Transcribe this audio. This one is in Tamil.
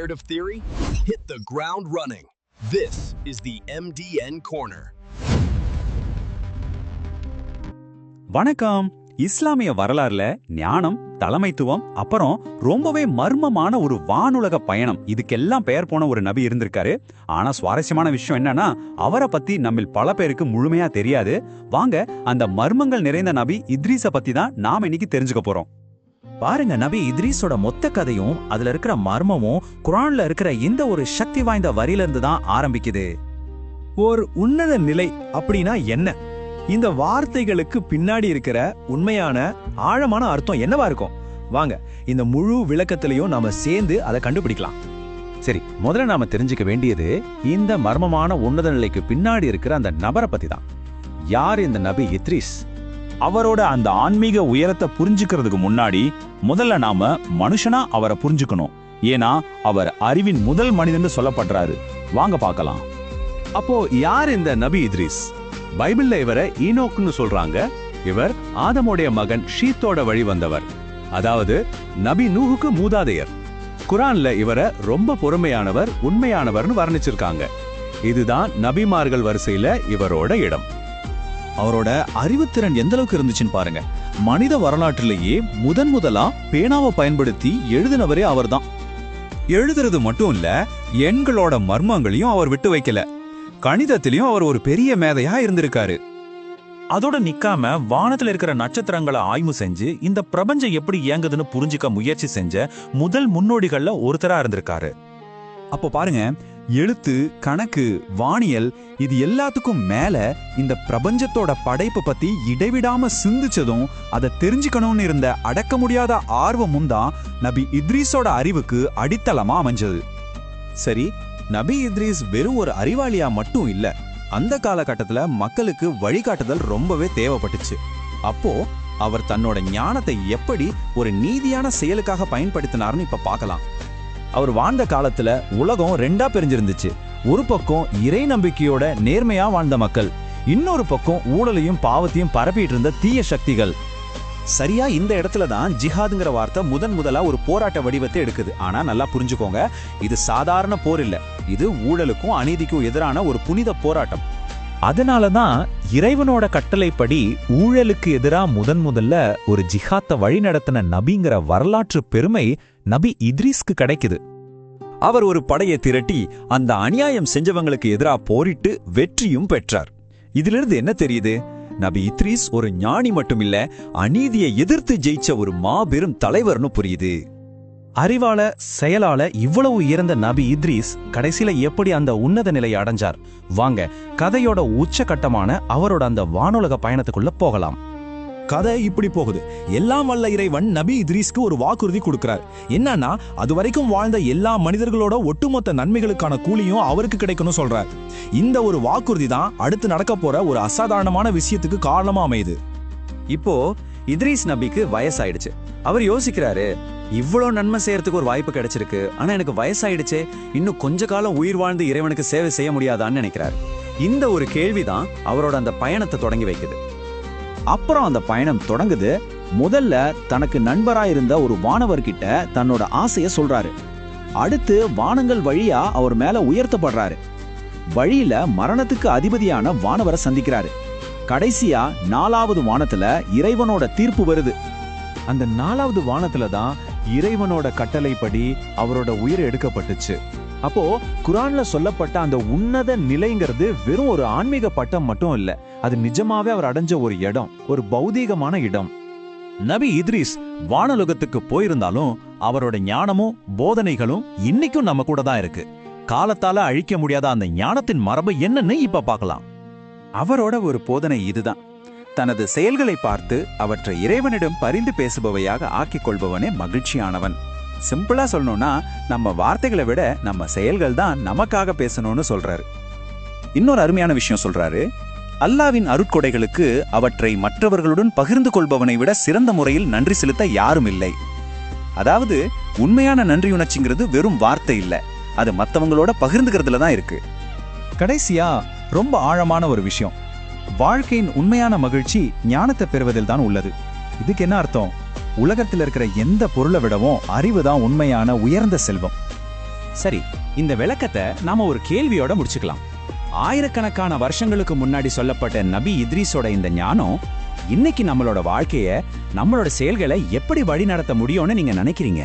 Tired of theory? Hit the ground running. This is the MDN Corner. வணக்கம். இஸ்லாமிய வரலாறுல ஞானம், தலைமைத்துவம், அப்புறம் ரொம்பவே மர்மமான ஒரு வானுலக பயணம் இதுக்கெல்லாம் பெயர் போன ஒரு நபி இருந்திருக்காரு. ஆனா சுவாரஸ்யமான விஷயம் என்னன்னா, அவரை பத்தி நம்மில் பல பேருக்கு முழுமையா தெரியாது. வாங்க அந்த மர்மங்கள் நிறைந்த நபி இத்ரீஸ பத்தி தான் நாம இன்னைக்கு தெரிஞ்சுக்க போறோம். பாருங்க, நபி இத்ரீஸோட மொத்த கதையும் அதுல இருக்கிற மர்மமும் குர்ஆன்ல இருக்கிற இந்த ஒரு சக்தி வாய்ந்த வரியில இருந்து தான் ஆரம்பிக்குது. ஒரு உன்னத நிலை அப்படின்னா என்ன? இந்த வார்த்தைகளுக்கு பின்னாடி இருக்கிற உண்மையான ஆழமான அர்த்தம் என்னவா இருக்கும்? வாங்க இந்த முழு விளக்கத்திலையும் நாம சேர்ந்து அதை கண்டுபிடிக்கலாம். சரி, முதல்ல நாம தெரிஞ்சுக்க வேண்டியது இந்த மர்மமான உன்னத நிலைக்கு பின்னாடி இருக்கிற அந்த நபரை பத்தி தான். யார் இந்த நபி இத்ரீஸ்? அவரோட அந்த ஆன்மீக உயரத்தை புரிஞ்சுக்கிறதுக்கு முன்னாடி முதல்ல நாம மனுஷனா அவரை புரிஞ்சுக்கணும். ஏன்னா அவர் அறிவின் முதல் மனிதன் சொல்லப்படுறாரு. வாங்க பார்க்கலாம். அப்போ யார் இந்த நபி இத்ரீஸ்? பைபிள்ல இவரை ஈனோக்குன்னு சொல்றாங்க. இவர் ஆதமுடைய மகன் ஷீத்தோட வழி வந்தவர், அதாவது நபி நூஹுக்கு மூதாதையர். குர்ஆன்ல இவரை ரொம்ப பொறுமையானவர், உண்மையானவர்னு வர்ணிச்சிருக்காங்க. இதுதான் நபிமார்கள் வரிசையில இவரோட இடம். அவரோட அறிவுத்திறன் எந்த அளவுக்கு இருந்துச்சுன்னு பாருங்க. மனித வரலாற்றிலேயே முதலா பேனாவை பயன்படுத்தி எழுதினவரே அவர்தான். எழுதுறது மட்டும் இல்ல, எண்களோட மர்மங்களையும் அவர் விட்டு வைக்கல. கணிதத்திலையும் அவர் ஒரு பெரிய மேதையா இருந்திருக்காரு. அதோட நிக்காம வானத்துல இருக்கிற நட்சத்திரங்களை ஆய்வு செஞ்சு இந்த பிரபஞ்சம் எப்படி இயங்குதுன்னு புரிஞ்சுக்க முயற்சி செஞ்ச முதல் முன்னோடிகள்ல ஒருத்தரா இருந்திருக்காரு. அப்போ பாருங்க, எழுத்து, கணக்கு, வானியல் இது எல்லாத்துக்கும் மேல இந்த பிரபஞ்சத்தோட படைப்பு பத்தி இடைவிடாம சிந்திச்சதும் அதை தெரிஞ்சுக்கணும்னு இருந்த அடக்க முடியாத ஆர்வமும் தான் நபி இத்ரீஸோட அறிவுக்கு அடித்தளமா அமைஞ்சது. சரி, நபி இத்ரீஸ் வெறும் ஒரு அறிவாளியா மட்டும் இல்ல, அந்த காலகட்டத்துல மக்களுக்கு வழிகாட்டுதல் ரொம்பவே தேவைப்பட்டுச்சு. அப்போ அவர் தன்னோட ஞானத்தை எப்படி ஒரு நீதியான செயலுக்காக பயன்படுத்தினார்னு இப்ப பார்க்கலாம். அவர் வாழ்ந்த காலத்துல உலகம் ரெண்டா பிரிஞ்சிருந்துச்சு. ஒரு பக்கம் இறை நம்பிக்கையோட நேர்மையா வாழ்ந்த மக்கள், இன்னொரு பக்கம் ஊழலையும் பாவத்தையும் பரப்பிட்டு இருந்த தீய சக்திகள். சரியா இந்த இடத்துல தான் ஜிஹாதுங்கிற வார்த்தை முதலா ஒரு போராட்ட வடிவத்தை எடுக்குது. ஆனா நல்லா புரிஞ்சுக்கோங்க, இது சாதாரண போர் இல்ல, இது ஊழலுக்கும் அநீதிக்கும் எதிரான ஒரு புனித போராட்டம். அதனாலதான் இறைவனோட கட்டளைப்படி ஊழலுக்கு எதிரா முதல்ல ஒரு ஜிஹாத்தை வழி நடத்தின நபிங்கிற வரலாற்று பெருமை நபி இத்ரீஸ்க்கு கிடைக்குது. அவர் ஒரு படையை திரட்டி அந்த அநியாயம் செஞ்சவங்களுக்கு எதிராக போரிட்டு வெற்றியும் பெற்றார். இதிலிருந்து என்ன தெரியுது? நபி இத்ரீஸ் ஒரு ஞானி மட்டுமில்ல, அநீதியை எதிர்த்து ஜெயிச்ச ஒரு மாபெரும் தலைவர்னு புரியுது. அறிவால செயலால இவ்வளவு உயர்ந்த நபி இத்ரீஸ் கடைசியில எப்படி அந்த உன்னத நிலையை அடைஞ்சார்? வாங்க கதையோட உச்சகட்டமான அவரோட அந்த வானுலக பயணத்துக்குள்ள போகலாம். கதை இப்படி போகுது. எல்லாம் வல்ல இறைவன் நபி இத்ரீஸ்க்கு ஒரு வாக்குறுதி கொடுக்கிறார். என்னன்னா, அது வரைக்கும் வாழ்ந்த எல்லா மனிதர்களோட ஒட்டுமொத்த நன்மைகளுக்கான கூலியும் அவருக்கு கிடைக்கணும் சொல்றார். இந்த ஒரு வாக்குறுதி தான் அடுத்து நடக்க போற ஒரு அசாதாரணமான விஷயத்துக்கு காரணமா அமையுது. இப்போ இத்ரீஸ் நபிக்கு வயசாயிடுச்சு. அவர் யோசிக்கிறாரு, இவ்வளோ நன்மை செய்யறதுக்கு ஒரு வாய்ப்பு கிடைச்சிருக்கு, ஆனா எனக்கு வயசாயிடுச்சே, இன்னும் கொஞ்ச காலம் உயிர் வாழ்ந்து இறைவனுக்கு சேவை செய்ய முடியாதான்னு நினைக்கிறாரு. இந்த ஒரு கேள்விதான் அவரோட அந்த பயணத்தை தொடங்கி வைக்குது. அப்புறம் அந்த பயணம் தொடங்குது. முதல்ல தனக்கு நண்பராயிருந்த ஒரு வானவர்கிட்ட தன்னோட ஆசைய சொல்றாரு. அடுத்து வானங்கள் வழியா அவர் மேல உயர்த்தப்படுறாரு. வழியில மரணத்துக்கு அதிபதியான வானவரை சந்திக்கிறாரு. கடைசியா 4வது வானத்துல இறைவனோட தீர்ப்பு வருது. அந்த 4வது வானத்துல தான் இறைவனோட கட்டளைப்படி அவரோட உயிர் எடுக்கப்பட்டுச்சு. அப்போ குர்ஆன்ல சொல்லப்பட்ட அந்த உன்னத நிலைங்கிறது வெறும் ஒரு ஆன்மீக பட்டம் மட்டும் இல்ல, அது நிஜமாவே அவர் அடைஞ்ச ஒரு இடம், ஒரு பௌதீகமான இடம். நபி இத்ரீஸ் வானலோகத்துக்கு போயிருந்தாலும் அவரோட ஞானமும் போதனைகளும் இன்னைக்கும் நம்ம கூட தான் இருக்கு. காலத்தால அழிக்க முடியாத அந்த ஞானத்தின் மரபு என்னன்னு இப்ப பார்க்கலாம். அவரோட ஒரு போதனை இதுதான்: தனது செயல்களை பார்த்து அவற்றை இறைவனிடம் பரிந்து பேசுபவையாக ஆக்கிக் கொள்பவனே மகிழ்ச்சியானவன். சிம்பிளா சொல்லணும்னா, நம்ம வார்த்தைகளை விட நம்ம செயல்கள் தான் நமக்காக பேசணும்னு சொல்றாரு. இன்னொரு அருமையான விஷயம் சொல்றாரு: அல்லாவின் அருட்கொடைகளுக்கு அவற்றை மற்றவர்களுடன் பகிர்ந்து கொள்பவனை விட சிறந்த முறையில் நன்றி செலுத்த யாரும் இல்லை. அதாவது உண்மையான நன்றியுணர்ச்சிங்கிறது வெறும் வார்த்தை இல்ல, அது மற்றவங்களோட பகிர்ந்துக்கிறதுல தான் இருக்கு. கடைசியா ரொம்ப ஆழமான ஒரு விஷயம்: வாழ்க்கையின் உண்மையான மகிழ்ச்சி ஞானத்தை பெறுவதில் தான் உள்ளது. இதுக்கு என்ன அர்த்தம்? உலகத்தில் இருக்கிற எந்த பொருளை விடவும் அறிவு தான் உண்மையான உயர்ந்த செல்வம். சரி, இந்த விளக்கத்தை நாம ஒரு கேள்வியோட முடிச்சுக்கலாம். ஆயிரக்கணக்கான வருஷங்களுக்கு முன்னாடி சொல்லப்பட்ட நபி இத்ரீஸோட இந்த ஞானம் இன்னைக்கு நம்மளோட வாழ்க்கைய, நம்மளோட செயல்களை எப்படி வழி நடத்த முடியும்னு நீங்க நினைக்கிறீங்க?